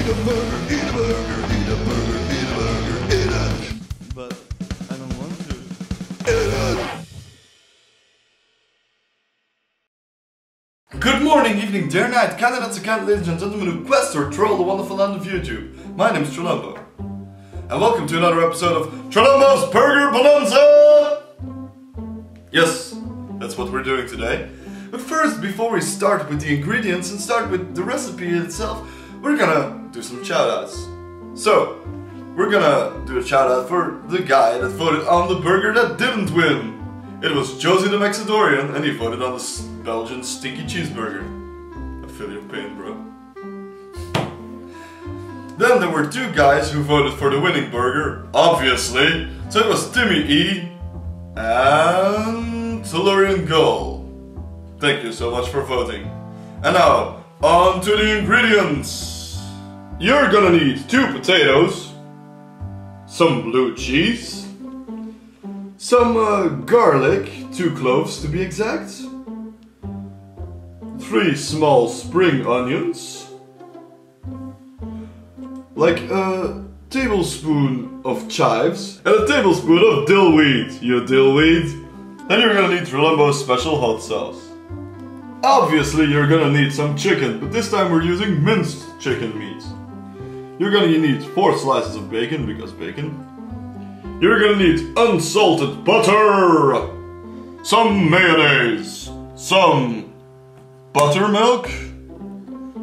eat a burger, eat a burger, eat a burger, eat a burger, eat it. But I don't want to. Eat it. Good morning, evening, day or night, candidates and ladies and gentlemen who quest or troll the wonderful land of YouTube. My name is Trollumbo. And welcome to another episode of Trollumbo's Burger Bonanza! Yes, that's what we're doing today. But first, before we start with the ingredients and start with the recipe itself, we're gonna do some shoutouts. So, we're gonna do a shoutout for the guy that voted on the burger that didn't win. It was Josie the Maxidorian, and he voted on the Belgian stinky cheeseburger. I feel your pain, bro. Then there were two guys who voted for the winning burger, obviously. So it was Timmy E and Tellurian Gull. Thank you so much for voting. And now, on to the ingredients. You're gonna need 2 potatoes, some blue cheese, some garlic, 2 cloves to be exact, 3 small spring onions, like a tablespoon of chives, and a tablespoon of dillweed, you dillweed. Then you're gonna need Trollumbo's special hot sauce. Obviously you're gonna need some chicken, but this time we're using minced chicken meat. You're gonna need 4 slices of bacon, because bacon. You're gonna need unsalted butter, some mayonnaise, some buttermilk,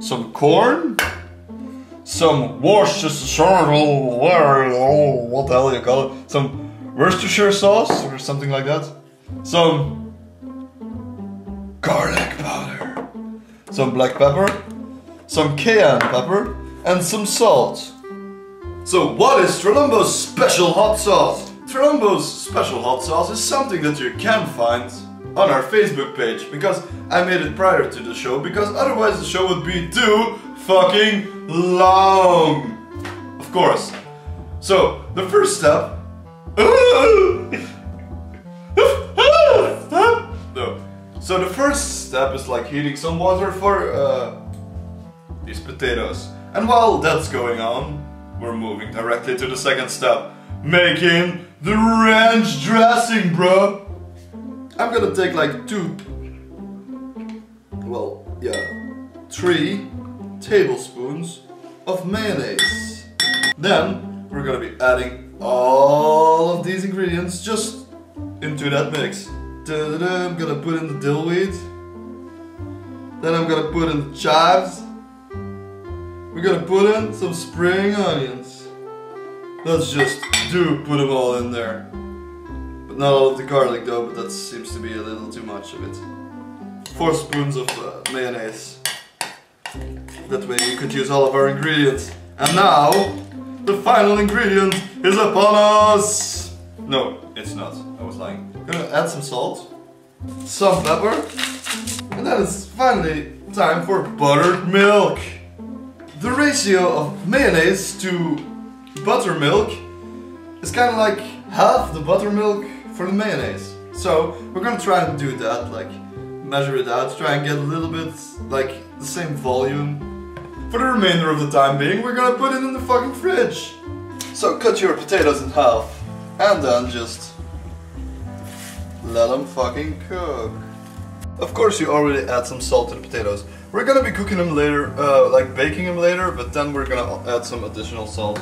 some corn, some Worcestershire, what the hell you call it? Some Worcestershire sauce or something like that. Some garlic powder, some black pepper, some cayenne pepper, and some salt. So what is Trollumbo's special hot sauce? Trollumbo's special hot sauce is something that you can find on our Facebook page, because I made it prior to the show, because otherwise the show would be too fucking long. Of course. So the first step. No. So the first step is like heating some water for these potatoes. And while that's going on, we're moving directly to the second step. Making the ranch dressing, bro. I'm gonna take like 3 tablespoons of mayonnaise. Then we're gonna be adding all of these ingredients just into that mix. I'm gonna put in the dillweed. Then I'm gonna put in the chives. We're gonna put in some spring onions. Let's just put them all in there. But not all of the garlic though, but that seems to be a little too much of it. 4 spoons of mayonnaise. That way we could use all of our ingredients. And now, the final ingredient is upon us! No, it's not. I was lying. I'm gonna add some salt, some pepper, and then it's finally time for buttered milk. The ratio of mayonnaise to buttermilk is kind of like half the buttermilk for the mayonnaise. So we're gonna try and do that, like measure it out, try and get a little bit like the same volume. For the remainder of the time being, we're gonna put it in the fucking fridge. So cut your potatoes in half and then just let them fucking cook. Of course you already add some salt to the potatoes. We're gonna be cooking them later, like baking them later, but then we're gonna add some additional salt.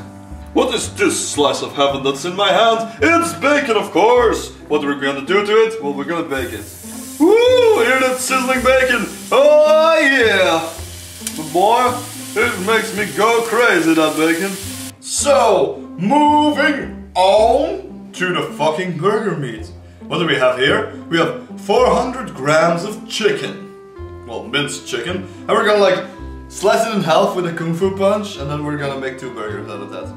What is this slice of heaven that's in my hand? It's bacon, of course! What are we gonna do to it? Well, we're gonna bake it. Woo! Hear that sizzling bacon? Oh yeah! But boy, it makes me go crazy, that bacon. So, moving on to the fucking burger meat. What do we have here? We have 400 grams of chicken. Well, minced chicken. And we're gonna like slice it in half with a kung fu punch, and then we're gonna make 2 burgers out of that.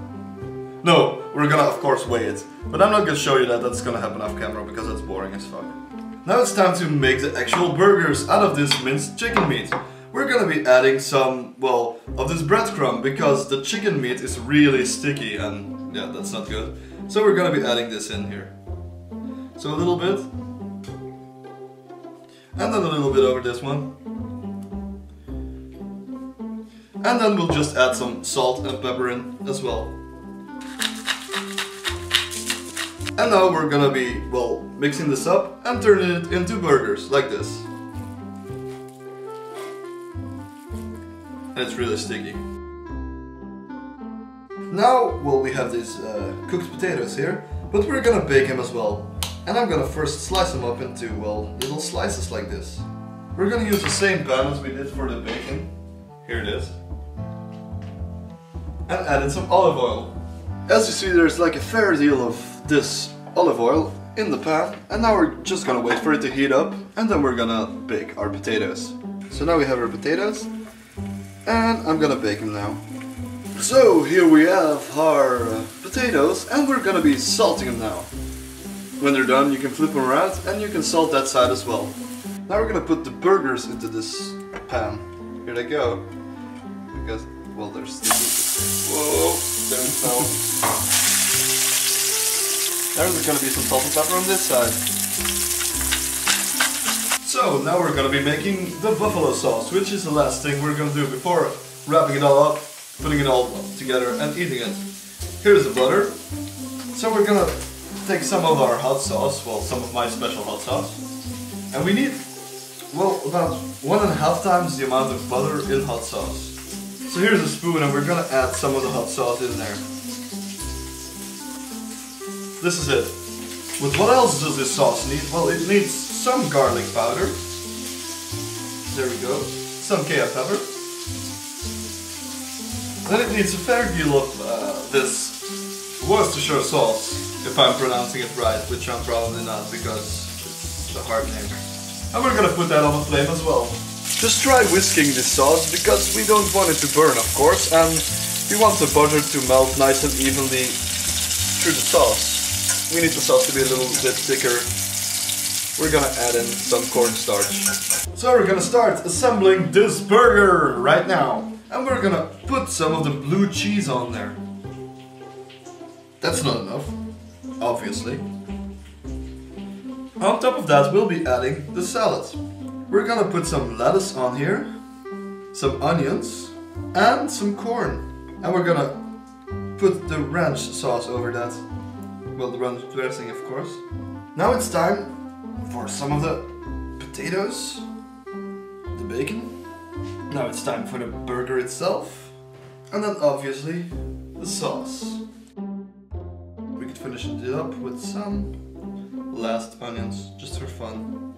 No, we're gonna of course weigh it. But I'm not gonna show you that, that's gonna happen off camera because that's boring as fuck. Now it's time to make the actual burgers out of this minced chicken meat. We're gonna be adding some, well, of this breadcrumb because the chicken meat is really sticky and yeah, that's not good. So we're gonna be adding this in here. So a little bit. And then a little bit over this one. And then we'll just add some salt and pepper in as well. And now we're gonna be, well, mixing this up and turning it into burgers, like this. And it's really sticky. Now, well, we have these cooked potatoes here, but we're gonna bake them as well. And I'm gonna first slice them up into, well, little slices like this. We're gonna use the same pan as we did for the bacon. Here it is. And add in some olive oil. As you see, there's like a fair deal of this olive oil in the pan. And now we're just gonna wait for it to heat up, and then we're gonna bake our potatoes. So now we have our potatoes, and I'm gonna bake them now. So here we have our potatoes, and we're gonna be salting them now. When they're done, you can flip them around and you can salt that side as well. Now we're gonna put the burgers into this pan. Here they go. Because, well, they're sticky. Whoa, there's no. There's gonna be some salt and pepper on this side. So now we're gonna be making the buffalo sauce, which is the last thing we're gonna do before wrapping it all up, putting it all together and eating it. Here's the butter. So we're gonna take some of our hot sauce, well, some of my special hot sauce, and we need, well, about 1.5 times the amount of butter in hot sauce. So here's a spoon, and we're gonna add some of the hot sauce in there. This is it. But what else does this sauce need? Well, it needs some garlic powder. There we go. Some cayenne pepper. Then it needs a fair deal of this Worcestershire sauce, if I'm pronouncing it right, which I'm probably not because it's a hard name. And we're gonna put that on the flame as well. Just try whisking this sauce because we don't want it to burn, of course, and we want the butter to melt nice and evenly through the sauce. We need the sauce to be a little bit thicker. We're gonna add in some cornstarch. So we're gonna start assembling this burger right now. And we're gonna put some of the blue cheese on there. That's not enough, obviously. On top of that, we'll be adding the salad. We're gonna put some lettuce on here, some onions, and some corn. And we're gonna put the ranch sauce over that. Well, the ranch dressing, of course. Now it's time for some of the potatoes, the bacon. Now it's time for the burger itself, and then obviously the sauce. We could finish it up with some last onions, just for fun.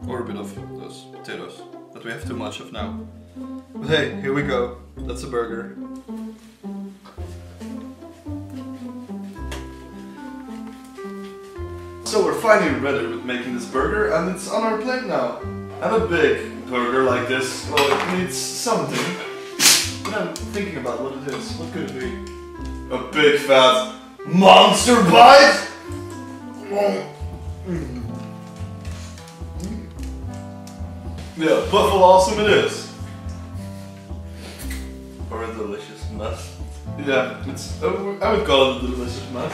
Or a bit of those potatoes that we have too much of now. But hey, here we go. That's a burger. So we're finally ready with making this burger, and it's on our plate now. And a big burger like this, well, it needs something. And I'm thinking about what it is. What could it be? A big fat monster bite? Yeah, Buffalo awesome it is. Or a delicious mess. Yeah, it's, I would call it a delicious mess.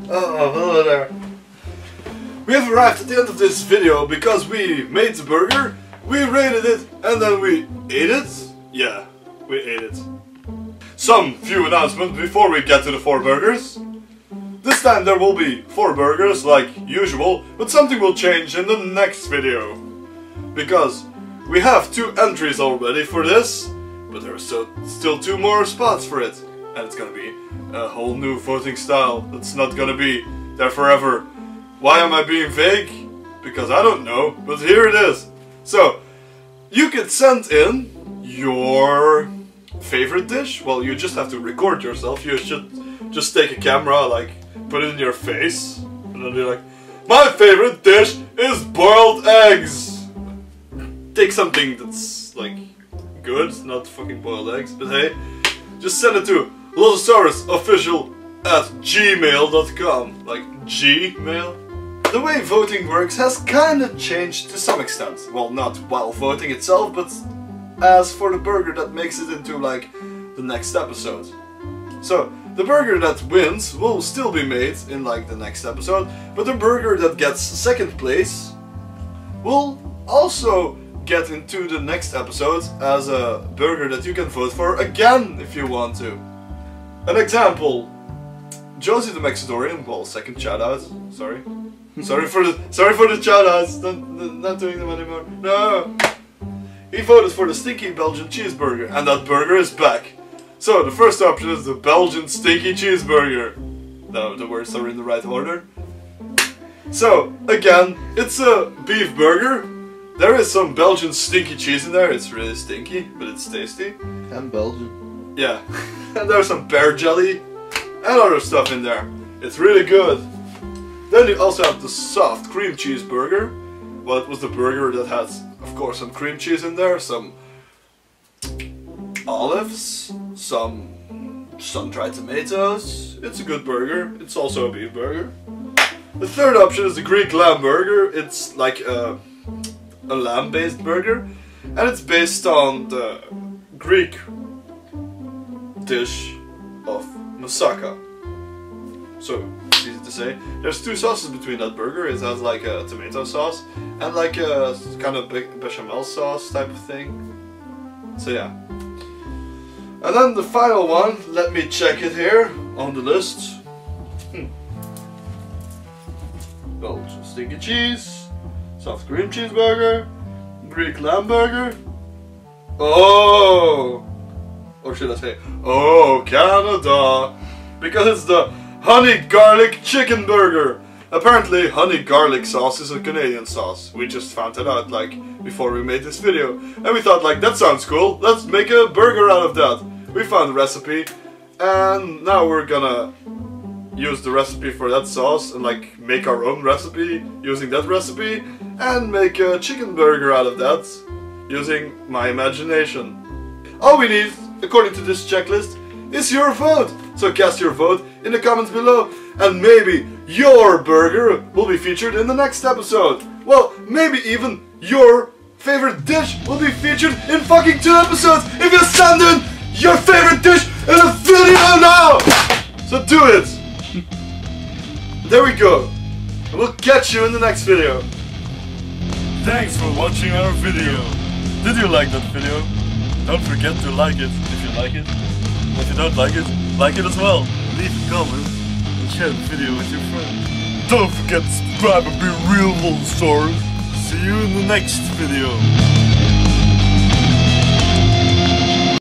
Oh, hello there. We have arrived at the end of this video because we made the burger, we rated it, and then we ate it. Yeah, we ate it. Some few announcements before we get to the 4 burgers. This time there will be 4 burgers like usual, but something will change in the next video. Because we have 2 entries already for this, but there are still 2 more spots for it. And it's gonna be a whole new voting style that's not gonna be there forever. Why am I being vague? Because I don't know, but here it is. So, you can send in your favorite dish. Well, you just have to record yourself. You should just take a camera, like, put it in your face, and then be like, my favorite dish is boiled eggs! Take something that's, like, good, not fucking boiled eggs, but hey, just send it to lolzosaurusofficial@gmail.com. Like, Gmail. The way voting works has kinda changed to some extent. Well, not while voting itself, but as for the burger that makes it into, like, the next episode. So, the burger that wins will still be made in, like, the next episode, but the burger that gets second place will also get into the next episode as a burger that you can vote for again if you want to. An example, Josie the Mexidorian, well, second shout out, sorry. sorry for the shout outs, not doing them anymore, no. He voted for the stinky Belgian cheeseburger, and that burger is back. So the first option is the Belgian stinky cheeseburger. No, the words are in the right order. So, again, it's a beef burger. There is some Belgian stinky cheese in there. It's really stinky, but it's tasty. And Belgian. Yeah. And there's some pear jelly and other stuff in there. It's really good. Then you also have the soft cream cheese burger. Well, it was the burger that has, of course, some cream cheese in there, some olives, some sun-dried tomatoes. It's a good burger. It's also a beef burger. The third option is the Greek lamb burger. It's like a lamb-based burger, and it's based on the Greek dish of moussaka. So, it's easy to say. There's two sauces between that burger. It has like a tomato sauce and like a kind of bechamel sauce type of thing. So yeah. And then the final one, let me check it here on the list. Belgian stinky cheese, soft cream cheeseburger, Greek lamb burger. Oh! Or should I say, oh, Canada! Because it's the honey garlic chicken burger. Apparently, honey garlic sauce is a Canadian sauce. We just found it out like before we made this video. And we thought like, that sounds cool, let's make a burger out of that. We found the recipe, and now we're gonna use the recipe for that sauce and like make our own recipe using that recipe and make a chicken burger out of that using my imagination. All we need, according to this checklist, is your vote. So cast your vote in the comments below and maybe your burger will be featured in the next episode. Well, maybe even your favorite dish will be featured in fucking 2 episodes if you send in your favorite dish in a video now! So do it! There we go. And we'll catch you in the next video. Thanks for watching our video. Did you like that video? Don't forget to like it if you like it. If you don't like it as well. Leave a comment and share the video with your friends. Don't forget to subscribe and be real Lolzosaurus. See you in the next video.